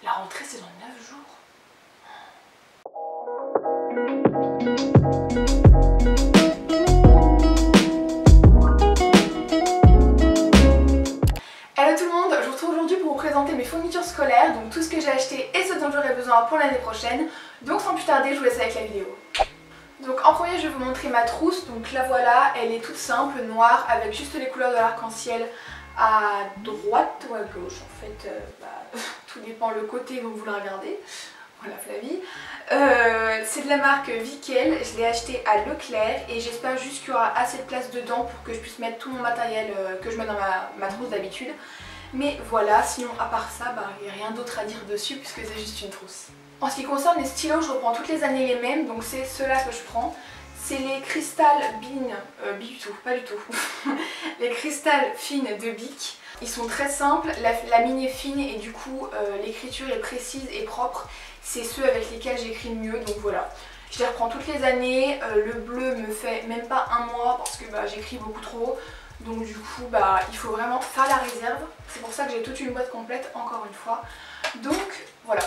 La rentrée c'est dans 9 jours. Hello tout le monde, je vous retrouve aujourd'hui pour vous présenter mes fournitures scolaires, donc tout ce que j'ai acheté et ce dont j'aurai besoin pour l'année prochaine. Donc sans plus tarder, je vous laisse avec la vidéo. Donc en premier je vais vous montrer ma trousse, donc la voilà, elle est toute simple, noire, avec juste les couleurs de l'arc-en-ciel à droite ou à gauche en fait, tout dépend le côté dont vous le regardez. Voilà Flavie. C'est de la marque Vickel, je l'ai acheté à Leclerc et j'espère juste qu'il y aura assez de place dedans pour que je puisse mettre tout mon matériel que je mets dans ma trousse d'habitude. Mais voilà, sinon à part ça, il n'y a rien d'autre à dire dessus puisque c'est juste une trousse. En ce qui concerne les stylos, je reprends toutes les années les mêmes, donc c'est ceux-là que je prends. C'est les Crystal pas du tout, les Crystal Fine de Bic. Ils sont très simples, la mine est fine et du coup l'écriture est précise et propre. C'est ceux avec lesquels j'écris le mieux, donc voilà. Je les reprends toutes les années, le bleu me fait même pas un mois parce que j'écris beaucoup trop. Donc du coup il faut vraiment faire la réserve. C'est pour ça que j'ai toute une boîte complète encore une fois. Donc voilà.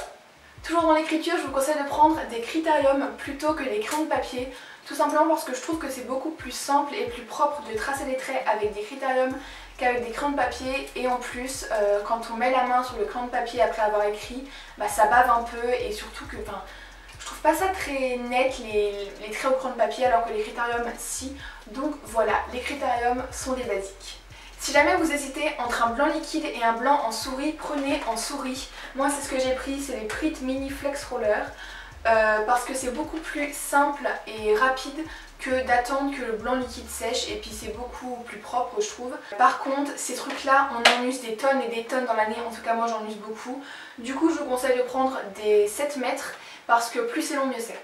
Toujours dans l'écriture, je vous conseille de prendre des Critérium plutôt que des crayons de papier. Tout simplement parce que je trouve que c'est beaucoup plus simple et plus propre de tracer des traits avec des Critérium qu'avec des crayons de papier. Et en plus, quand on met la main sur le crayon de papier après avoir écrit, ça bave un peu et surtout que je trouve pas ça très net les traits au crayon de papier alors que les Critérium si. Donc voilà, les Critérium sont des basiques. Si jamais vous hésitez entre un blanc liquide et un blanc en souris, prenez en souris. Moi c'est ce que j'ai pris, c'est les Prit Mini Flex Roller. Parce que c'est beaucoup plus simple et rapide que d'attendre que le blanc liquide sèche et puis c'est beaucoup plus propre je trouve. Par contre ces trucs là on en use des tonnes et des tonnes dans l'année, en tout cas moi j'en use beaucoup. Du coup je vous conseille de prendre des 7 mètres parce que plus c'est long mieux c'est.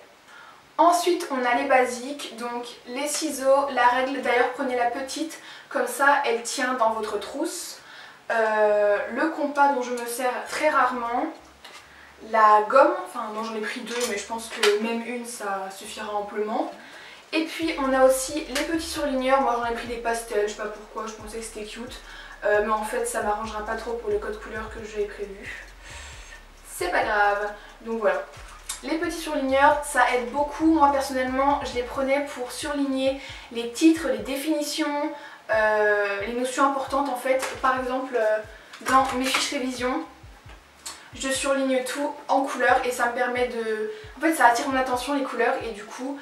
Ensuite on a les basiques, donc les ciseaux, la règle, d'ailleurs prenez la petite, comme ça elle tient dans votre trousse. Le compas dont je me sers très rarement. La gomme, moi j'en ai pris 2 mais je pense que même une ça suffira amplement. Et puis on a aussi les petits surligneurs, moi j'en ai pris des pastels, je sais pas pourquoi, je pensais que c'était cute. Mais en fait ça m'arrangera pas trop pour le code couleur que j'avais prévu. C'est pas grave, donc voilà. Les petits surligneurs ça aide beaucoup, moi personnellement je les prenais pour surligner les titres, les définitions, les notions importantes en fait. Par exemple dans mes fiches révision, je surligne tout en couleur et ça me permet de... En fait ça attire mon attention les couleurs et du coup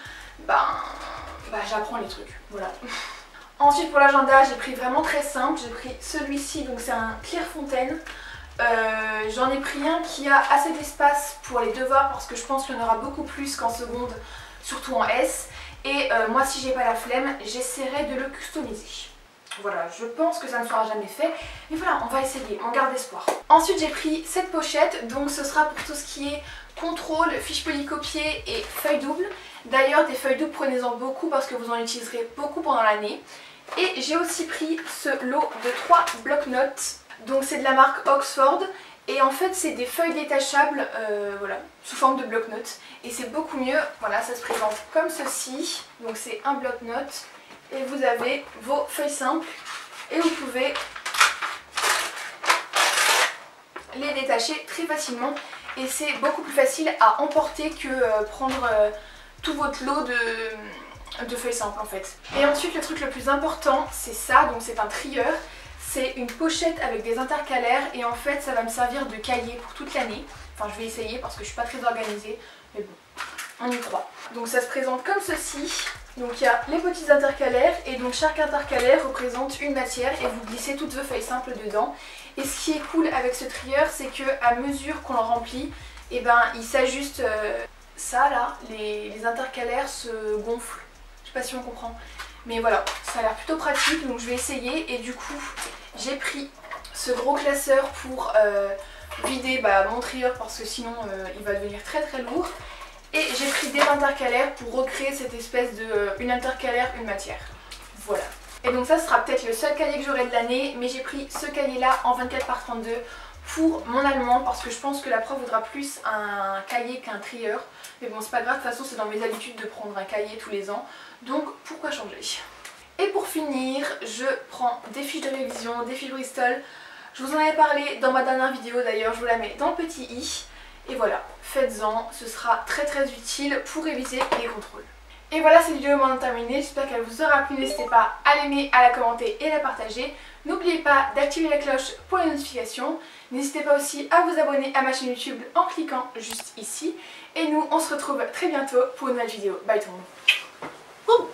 j'apprends les trucs, voilà. Ensuite pour l'agenda j'ai pris vraiment très simple, j'ai pris celui-ci, donc c'est un Clairefontaine. J'en ai pris un qui a assez d'espace pour les devoirs parce que je pense qu'il y en aura beaucoup plus qu'en seconde, surtout en S. Et moi si j'ai pas la flemme, j'essaierai de le customiser. Voilà, je pense que ça ne sera jamais fait, mais voilà, on va essayer, on garde espoir. Ensuite j'ai pris cette pochette, donc ce sera pour tout ce qui est contrôle, fiche polycopier et feuilles doubles. D'ailleurs des feuilles doubles prenez-en beaucoup parce que vous en utiliserez beaucoup pendant l'année. Et j'ai aussi pris ce lot de 3 bloc-notes, donc c'est de la marque Oxford. Et en fait c'est des feuilles détachables, voilà, sous forme de bloc-notes. Et c'est beaucoup mieux, voilà, ça se présente comme ceci, donc c'est un bloc-notes. Et vous avez vos feuilles simples et vous pouvez les détacher très facilement et c'est beaucoup plus facile à emporter que prendre tout votre lot de feuilles simples en fait. Et ensuite le truc le plus important c'est ça, donc c'est un trieur. C'est une pochette avec des intercalaires et en fait ça va me servir de cahier pour toute l'année. Enfin je vais essayer parce que je suis pas très organisée, mais bon, on y croit. Donc ça se présente comme ceci. Donc il y a les petits intercalaires et donc chaque intercalaire représente une matière et vous glissez toutes vos feuilles simples dedans. Et ce qui est cool avec ce trieur c'est que à mesure qu'on le remplit, il s'ajuste. Ça là, les intercalaires se gonflent. Je sais pas si on comprend. Mais voilà, ça a l'air plutôt pratique donc je vais essayer. Et du coup j'ai pris ce gros classeur pour vider mon trieur parce que sinon il va devenir très très lourd. Et j'ai pris des intercalaires pour recréer cette espèce de une intercalaire, une matière. Voilà. Et donc ça sera peut-être le seul cahier que j'aurai de l'année, mais j'ai pris ce cahier là en 24 par 32 pour mon allemand parce que je pense que la prof voudra plus un cahier qu'un trieur. Mais bon c'est pas grave, de toute façon c'est dans mes habitudes de prendre un cahier tous les ans, donc pourquoi changer. Et pour finir, je prends des fiches de révision, des fiches Bristol. Je vous en avais parlé dans ma dernière vidéo d'ailleurs, je vous la mets dans le petit i. Et voilà, faites-en, ce sera très utile pour réviser les contrôles. Et voilà, cette vidéo est maintenant terminée, j'espère qu'elle vous aura plu, n'hésitez pas à l'aimer, à la commenter et à la partager. N'oubliez pas d'activer la cloche pour les notifications, n'hésitez pas aussi à vous abonner à ma chaîne YouTube en cliquant juste ici. Et nous, on se retrouve très bientôt pour une nouvelle vidéo. Bye tout le monde.